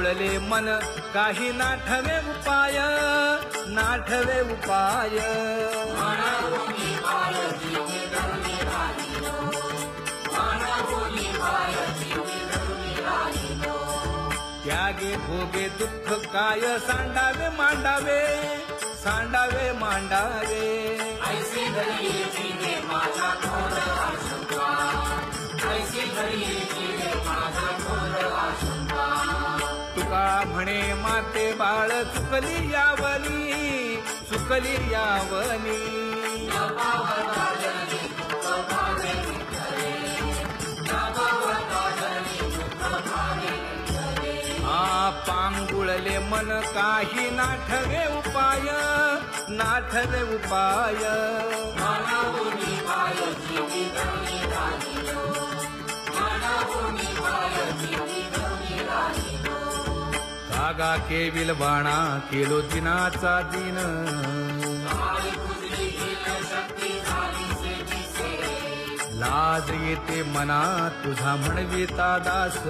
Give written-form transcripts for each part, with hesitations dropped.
पांगुळले मन काही नाठवे उपाय, नाठवे उपाय. त्यागे भोगे दुःख काय सांडावे मांडावे, सांडावे मांडावे. ऐसी घडी जीवे माझा थोर आशंका, ऐसी घडी जीवे माझा थोर आशंका. तुका म्हणे माते बाळ चुकली यावनी, चुकली यावनी. पांगुळले मन काही नाठवे उपाय, नाठवे उपाय. कागा केविल बाणा केलो दिनाचा दिन, लाज येते मना तुझा म्हणविता दास.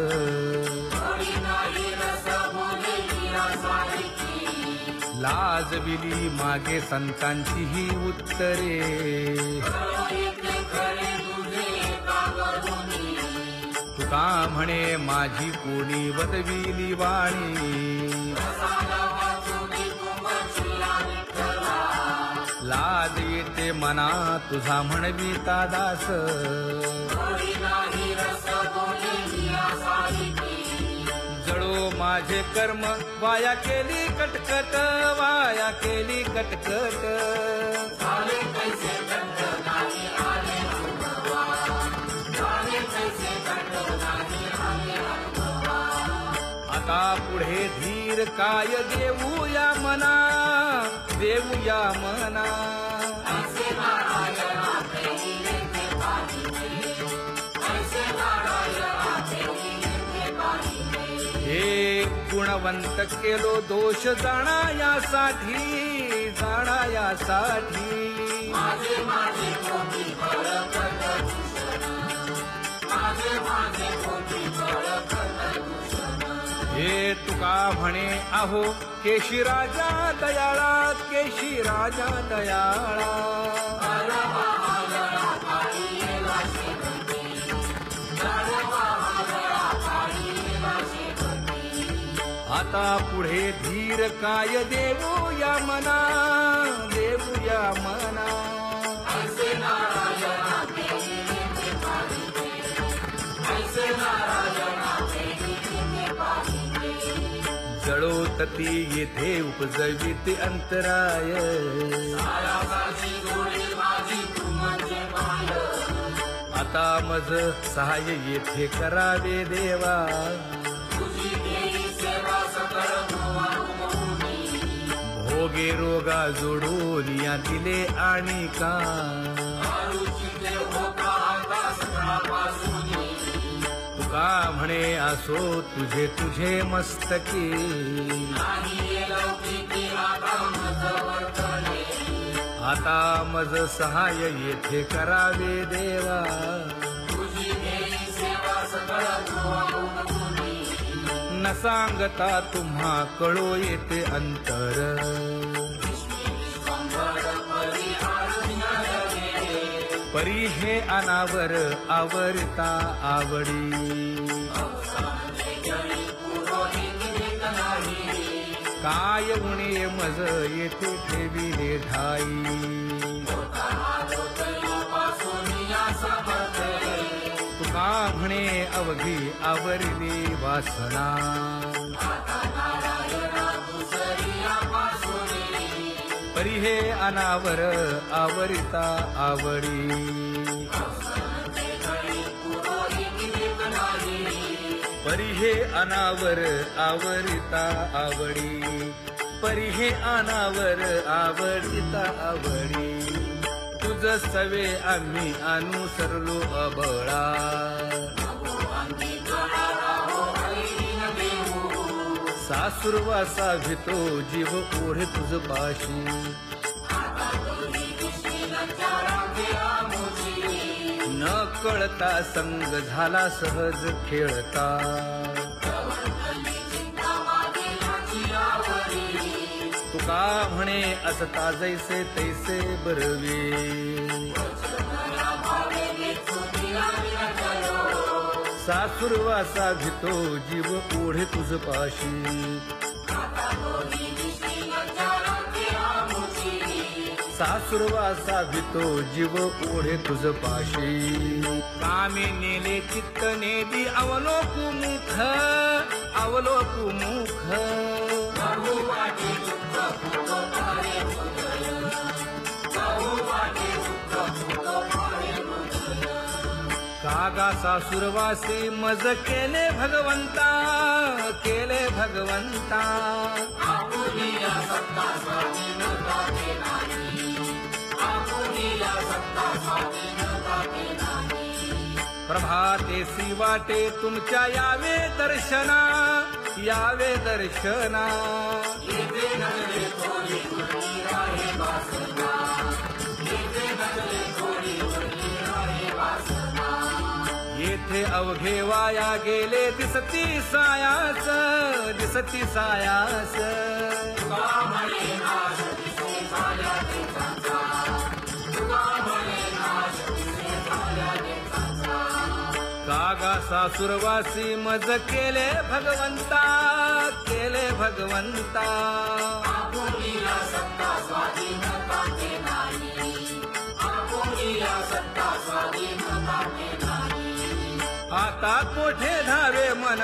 लाज विली मागे संतांची ही उत्तरे, तुका म्हणे माझी कोणी वदविली वाणी. लाज येते मना तुझा म्हणविता दास. जळो माझे कर्म वाया केली कटकट, वाया केली कटकट. आता पुढे धीर काय देऊया मना, देऊया मना. हे गुणवंत केलो दोष जाणायासाठी, जाणायासाठी. हे तुका म्हणे आहो केशी राजा दयाळा, केशी राजा दयाळा. आता पुढे धीर काय देऊया मना, देऊया मना. जळोतती येथे उपजविते अंतराय. आता मज सहाय्य येथे करावे देवा. भोगे रोगा जोडून या दिले आणि का. तुका म्हणे असो तुझे तुझे मस्तकी. आता मज सहाय्य येथे करावे देवा. न सांगता तुम्हा कळो येते अंतर. परी हे अनावर आवरता आवडी. काय उणे मज येथे ठेविले ठाई. तुका म्हणे अवघी आवरली वासना. परी हे अनावर आवरिता आवडी. परी हे अनावर आवरिता आवडी. परी हे अनावर आवरिता आवडी. तुझ सवे आम्ही अनुसरलो अबळा. सासुरवासा भितो जीव ओढे तुझ पाशी. न कळता संग झाला सहज खेळता. तुका म्हणे असता जैसे तैसे बरवे सासुरवासा भितो जीव ओढे तुझ पाशी सासुरवासा भितो जीव ओढे तुझ पाशी कामे नेले चित्त नेदी अवलोकु मुख अवलोकु मुख कागा सासुरवासी मज केले भगवंता केले भगवंता प्रभातेसी वाटे तुमच्या यावे दर्शना यावे दर्शना येथे अवघे वाया गेले दिसती सायास दिसती सायास कागा सासुरवासी मज केले भगवंता केले भगवंता आता कोठे धावे मन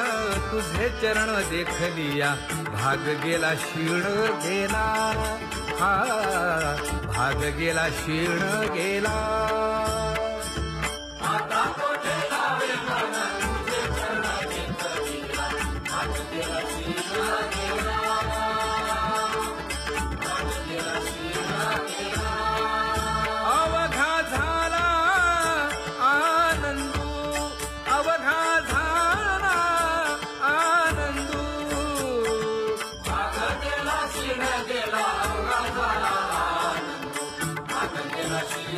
तुझे चरण देखलिया भाग गेला क्षीण गेला हा भाग गेला क्षीण गेला आता कोठे धावे मन तुझे चरण देखलिया भाग गेला क्षीण गेला भाग गेला क्षीण गेला अवघा झाला आनंद अवघा झाला आनंदू भाग गेला क्षीण गेला अवघा झाला आनंदू भाग गेला क्षीण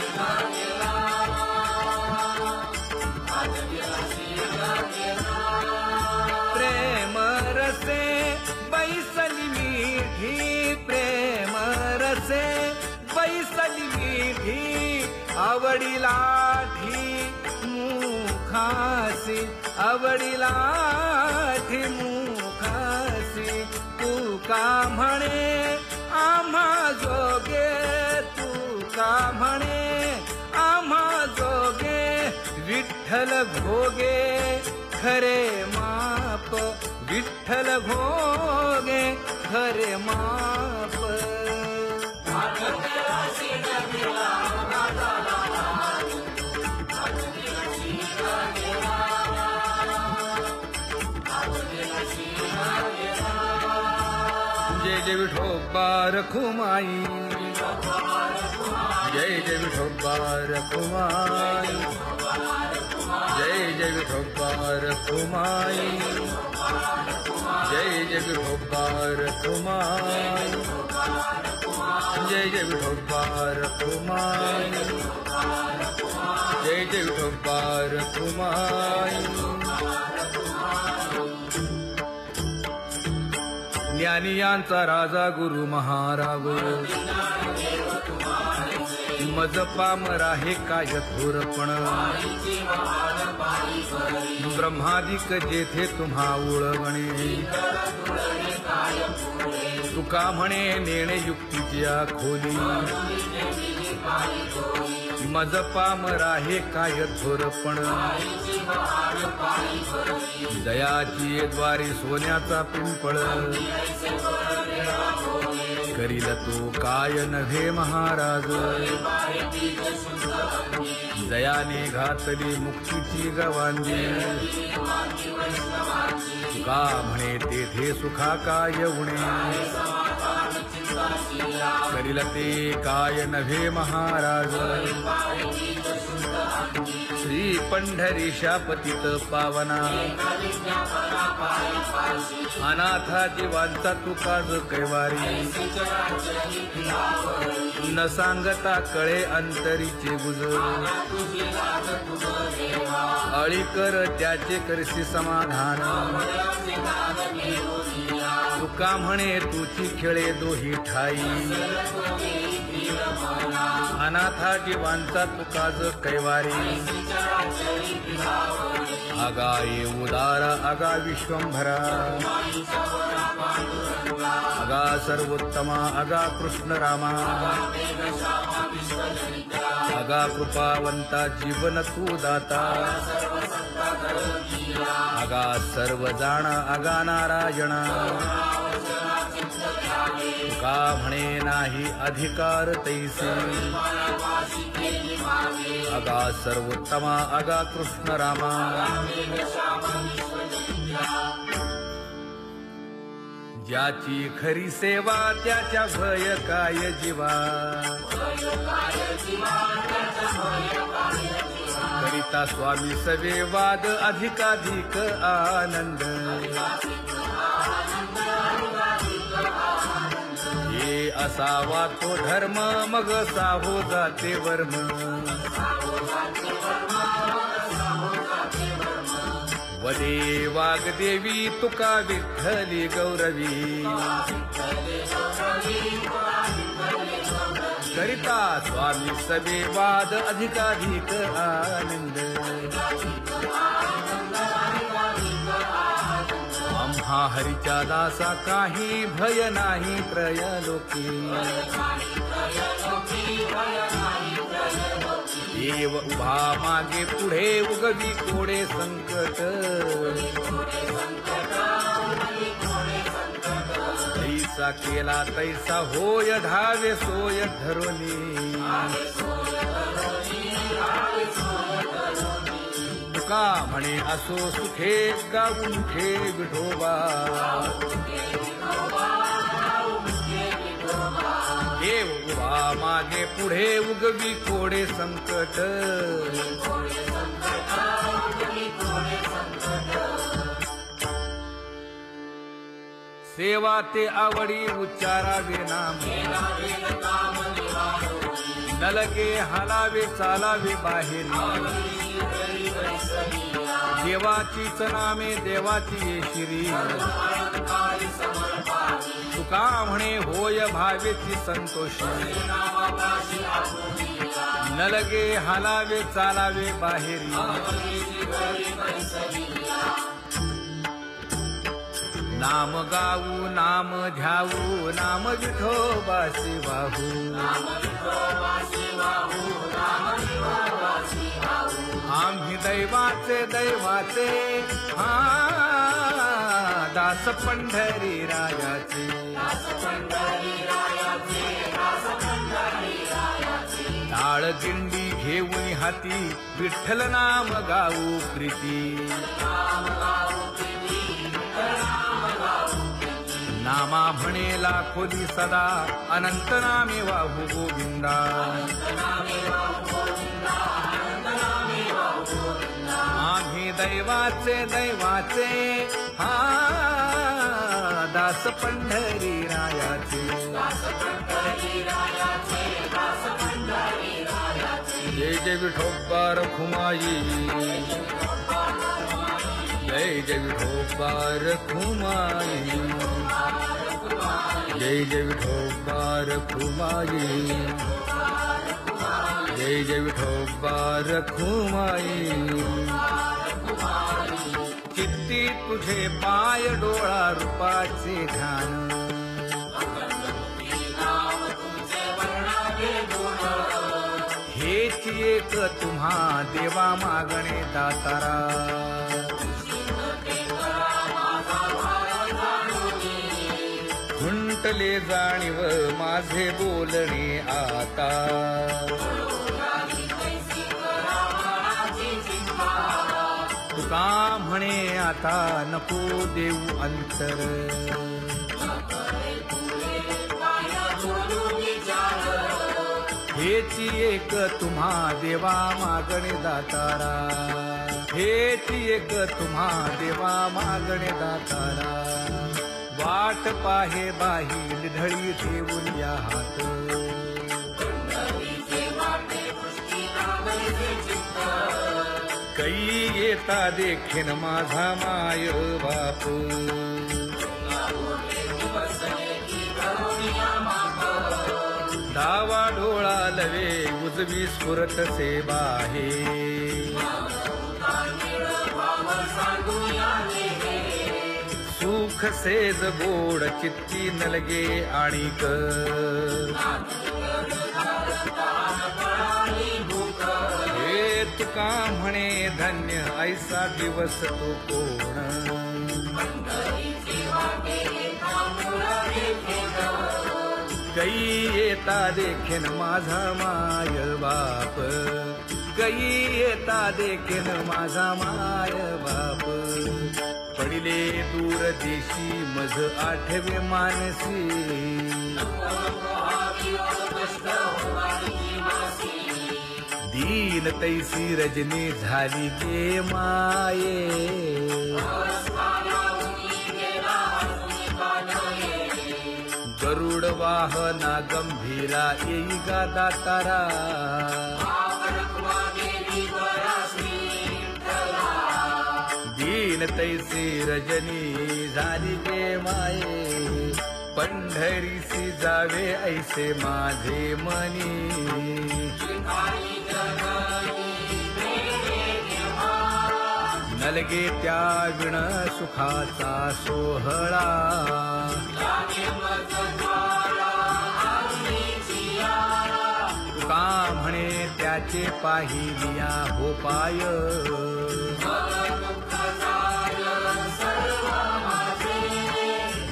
गेला भाग गेला क्षीण गेला प्रेम रसे बैसली मीठी प्रेम रसे बैसली मीठी आवडीला ठी मुखासी आवडीला ठी मुखासी तू का म्हणे आम्हा जोगे तू का म्हणे आम्हा जोगे विठ्ठल भोगे खरे माप विठ्ठल भोगे खरे माप जय जय विठोबा रखुमाई जय जय विठोबा रखुमाई जय जय विठोबा रखुमाई जय जय विठोबा रखुमाई जय जय विठोबा रखुमाई जय जय विठोबा रखुमाई ज्ञानियांचा राजा गुरु महाराव मज पामरा हे काय थोरपण ब्रह्मादिक जेथे तुम्हा उळवणे तुका म्हणे नेणे युक्तीच्या खोली मज पामरा हे काय थोरपण दयाची द्वारी सोन्याचा पिंपळ करील तो काय नव्हे महाराज दयाने घातली मुक्तीची गवांदी तुका म्हणे तेथे सुखा काय उणे करील ते काय नव्हे महाराज श्री पंढरीशा पतित पावना अनाथा जीवांचा तुकाज कैवारी न सांगता कळे अंतरीचे गुज अळी कर त्याचे करशी समाधान तुका म्हणे तुची खेळे दोही ठाई अनाथा जीवांचा तुकाज कैवारी आगा ये उदारा आगा विश्वंभरा आगा सर्वोत्तमा आगा कृष्ण रामा आगा कृपावंता जीवन तू दाता आगा सर्व जाणा आगा नारायणा तुका म्हणे नाही अधिकार तैसे आगा सर्वोत्तमा आगा कृष्ण रामा ज्याची खरी सेवा त्याच्या भय काय जीवा करिता स्वामी सवे वाद अधिकाधिक आनंद ये असावा तो धर्म मग साहो जाते वर्म वदे वाग्देवी तुका विठ्ठली गौरवी करिता स्वामी सवे वाद अधिकाधिक आनंद आम्हा हरीच्या दासा काही भय नाही त्रयलोकी देव उभा मागे पुढे उगवी कोडे संकट तैसा केला तैसा होय धावे सोय धरोनी तुका म्हणे असो सुखे गाऊन ठे विठोबा देव उभा मागे पुढे उगवी कोडे संकट सेवा ते आवडी उच्चारावे नाम नलगे हालावे चालावे बाहेर देवाचीच नामे देवाची येशिरी तुका म्हणे होय भावेची संतोषी नलगे हालावे चालावे बाहेरी नाम गाऊ नाम ध्याऊ नाम विठोबासी वाहू आम्ही दैवाचे दैवाचे हा दास पंढरी रायाचे टाळ दिंडी घेऊन हाती विठ्ठल नाम गाऊ प्रीती नामा म्हणेला खोली सदा अनंत नामे वाहू गोविंदा आम्ही दैवाचे दैवाचे हा दास पंढरी रायाचे जय जय विठोबा रखुमाई जय जय विठोबा रखुमाई जय जय विठोबा रखुमाई जय जय विठोबा रखुमाई चित्ती तुझे पाय डोळा रूपाचे ध्यान हेच एक तुम्हा देवा मागणे दातारा खुंटले जाणीव माझे बोलणे आता तुका म्हणे आता नको देऊ अंतर हेची एक तुम्हा देवा मागणे दातारा हेची एक तुम्हा देवा मागणे दातारा वाट पाहे बाही ढळी ठेवून या हात कै येता देखीन माझा माय बाप रुजवी स्फुरत सेवा हे सुख सेज गोड चित्ती नलगे आणिक हे तुका म्हणे धन्य ऐसा दिवस तो कोण गई येता देखेन माझा माय बाप गई येता देखेन माझा माय बाप पडिले दूर देशी मज आठवे मानसी दीन तैसी रजनी झाली गे माये गरुड वाहना गंभीरा येई गा दातारा दीन तैसी रजनी झाली गे माये पंढरीसी जावे ऐसे माझे मनी नलगे त्या विण सुखाचा सोहळा तुका म्हणे त्याचे पाहिलिया हो पाय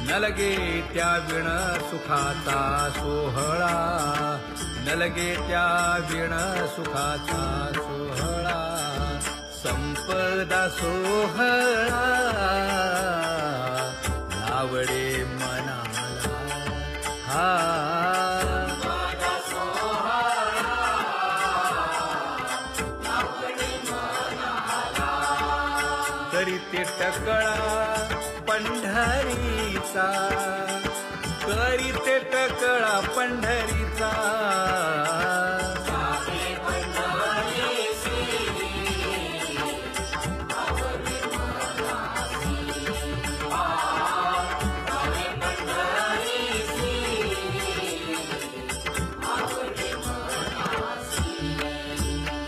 नलगे त्या विण सुखाचा सोहळा नलगे त्या विण सुखाचा सोहळा संपदा सोहळा आवडे मनाला हा करीते टकळा पंढरीचा करीते टकळा पंढरीचा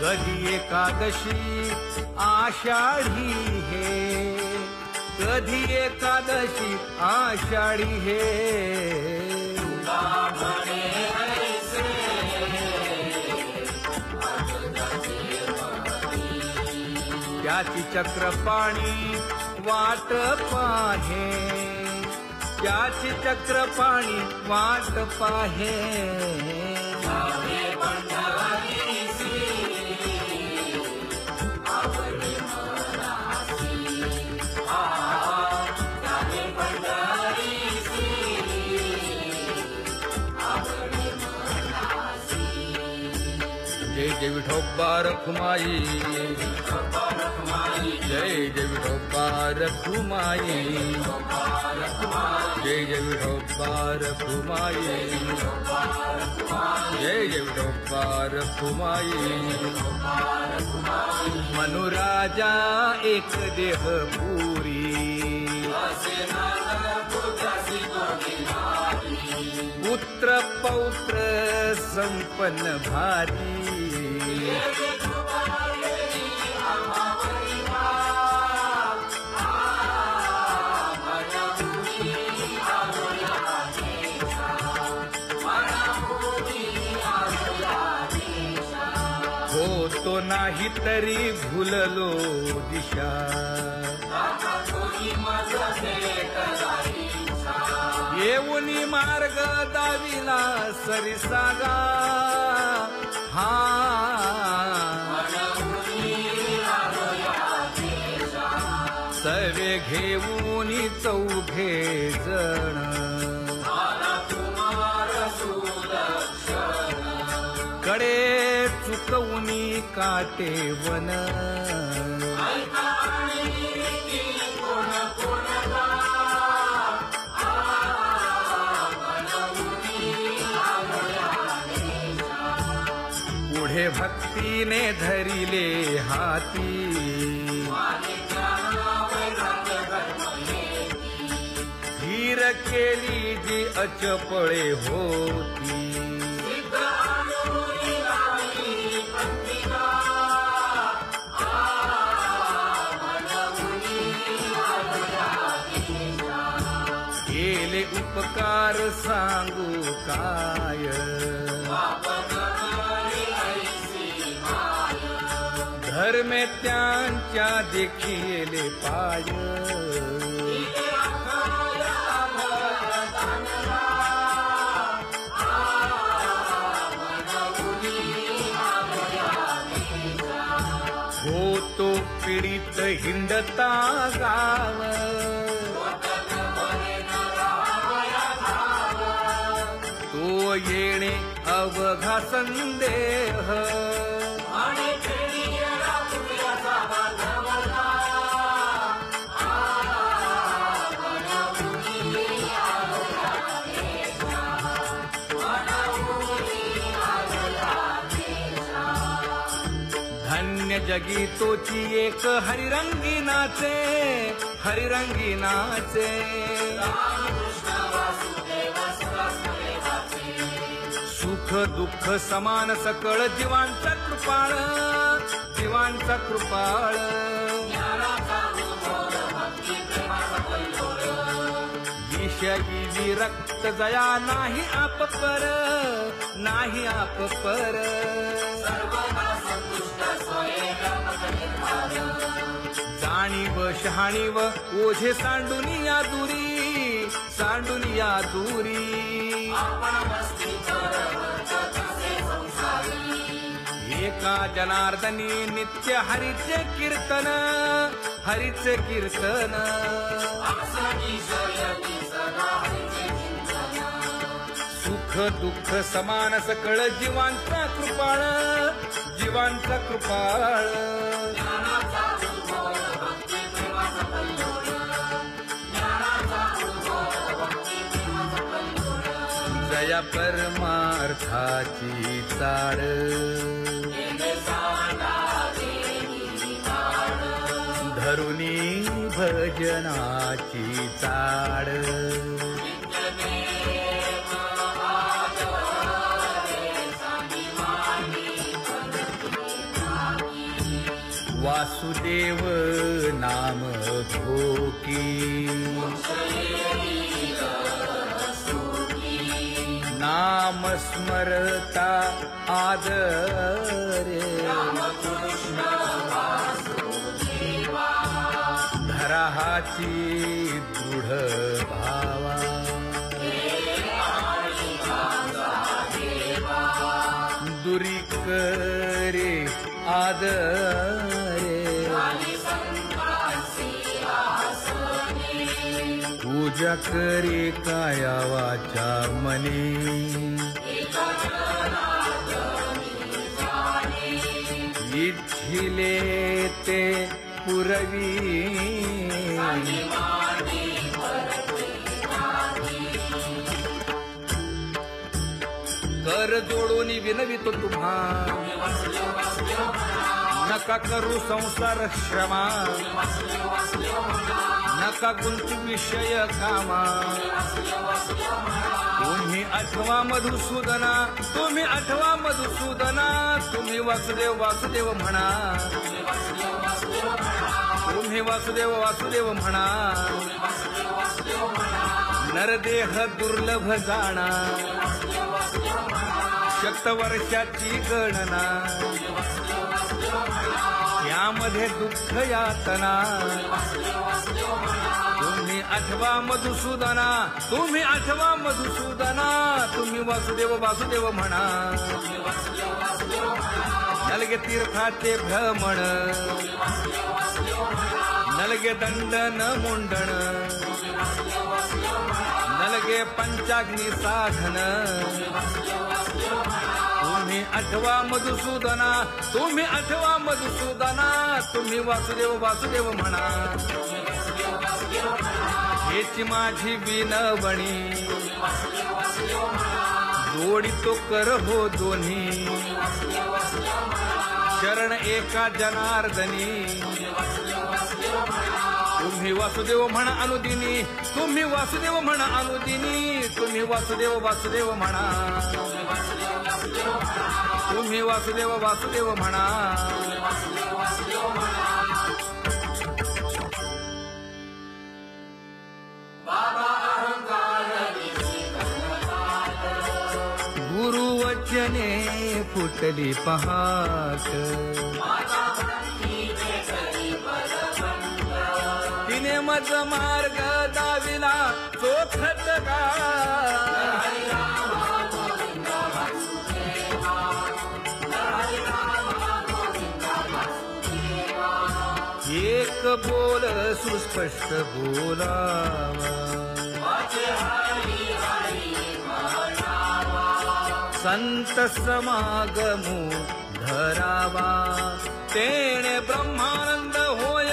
कधी एकादशी आषाढी हे कधी एकादशी आषाढी हे त्याची चक्रपाणी वाट पाहे त्याची चक्रपाणी वाट पाहे जय जय विठोबा रखुमाई जय जय विठोबा रखुमाई जय जय विठोबा रखुमाई जय जय विठोबा रखुमाई मनुराजा एक देह पुरी पुत्र पौत्र संपन्न भारी होतो नाही तरी भुललो दिशा येऊनी मार्ग दाविला सरिसागा हा सवे घेऊनी चौघे जण कडे चुकवूनी काटे वन पुढे भक्तीने धरिले हाती धीर केली जी अचपळे होती केले उपकार सांगू काय, धर्मे त्यांच्या देखिले पाय, होतो पीडित हिंडता गाव, तो येणे अवघा संदेह, धन्य जगी तोची एक हरिरंगी नाचे, हरिरंगी नाचे, सुख दुःख समान सकळ जीवांचा कृपाळ, जीवांचा कृपाळ, विषयी विरक्त जया नाही आप पर, नाही आप पर, जाणीव शहाणीव ओझे सांडुनिया दुरी, सांडुनिया दुरी, एका जनार्दनी नित्य हरीचे कीर्तन, हरीचे कीर्तन, सुख दुःख समान सकळ जीवांचा कृपाळ, जीवांचा कृपाळ, जया परमार्थाची चाड, धरुनी भजनाची चाड, वासुदेव नाम भोकी, नाम स्मरता आदरे, धराहाची दृढ भावा, दुरी करे आदरे, पूजा करे काया वाचा मने, इच्छिले ते पुरवी, कर जोडून विनवितो तुम्हा, नका करू संसार श्रमा, नका गुंतू विषय कामा, तुम्ही आठवा मधुसूदना, तुम्ही आठवा मधुसूदना, तुम्ही वासुदेव वासुदेव म्हणा, तुम्ही वासुदेव वासुदेव म्हणा, नरदेह दुर्लभ जाणा, शतवर्षाची गणना, यामध्ये दुःख यातना, तुम्ही आठवा मधुसूदना, तुम्ही आठवा मधुसूदना, तुम्ही वासुदेव वासुदेव म्हणा, नलगे तीर्थाचे भ्रमण, नलगे दंडन मुंडण, नलगे पंचाग्नी साधन, तुम्ही आठवा मधुसूदना, तुम्ही आठवा मधुसूदना, तुम्ही वासुदेव वासुदेव म्हणा, हेची माझी विनवणी, जोडितो कर हो दोन्ही, शरण एका जनार्दनी, तुम्ही वासुदेव म्हणा अनुदिनी, तुम्ही वासुदेव म्हणा अनुदिनी, तुम्ही वासुदेव वासुदेव म्हणा, तुम्ही वासुदेव वासुदेव म्हणा, बाबा अहंकार अंगणे फुटली पहाट तिने मज मार्ग दाविला चोखत का एक बोल सुस्पष्ट बोलावा संत समागमू धरावा तेणे ब्रह्मानंद होय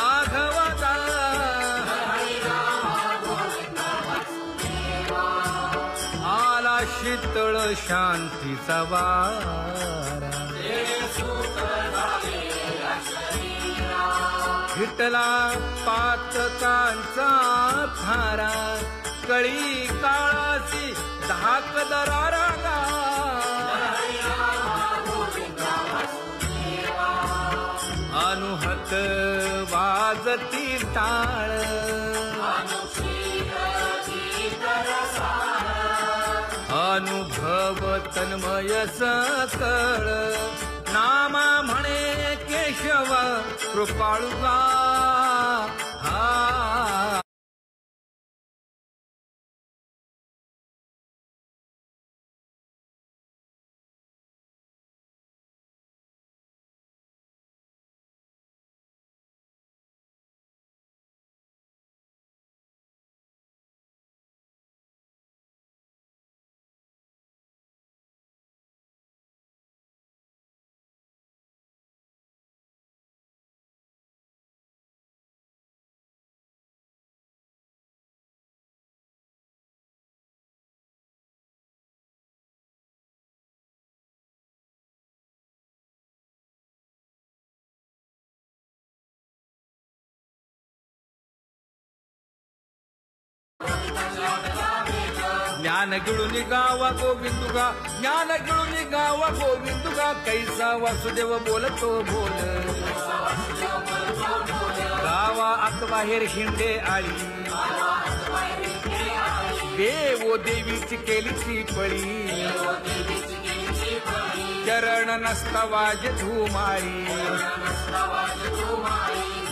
आघवाचा आला शीतळ शांतीचा वारा विठला पातकांचा थारा कळी काळाची धाक दरारा अनुहत वाजती टाळ अनुभव तन्मय सकळ नामा म्हणे केशव कृपाळुगा हा ज्ञान गिळून गावा गोविंदुगा ज्ञान गिळून गावा गोविंदुगा कैसा वासुदेव बोलतो बोल गावा आत बाहेर हिंडे आळी देवो देवीची केलीची पळी चरण नसता वाज धुमाळी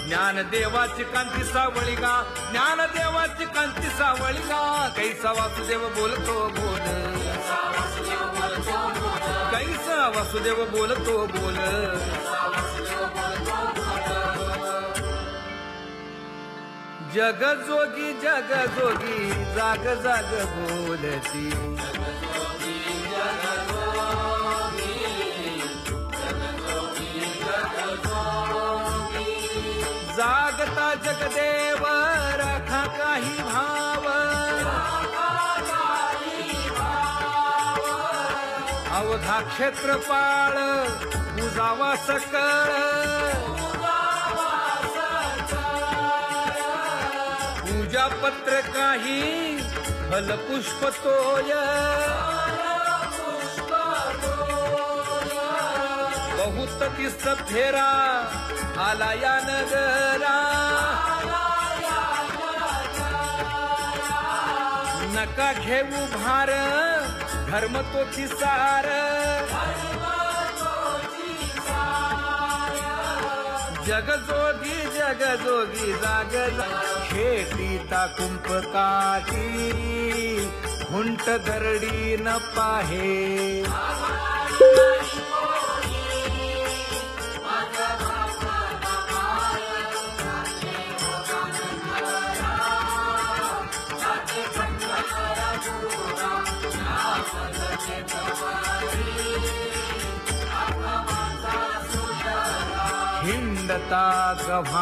ज्ञानदेवाची कांती सावळी गा ज्ञानदेवाची कांती सावळी गा कैसा वासुदेव बोलतो बोल कैसा वासुदेव बोलतो बोल जग जोगी जाग जाग बोलती जागता जगदेव राखा काही भाव अवधा क्षेत्रपाळ बुजावा सकळ पूजा पत्र काही फलपुष्प तोय बहुत तीस फेरा आला या नगरा नका घेऊ भार धर्म तो सार जगजोगी जाग खेटीता कुंप काठी हुंट दरडी न पाहे हिंडता गव्हाण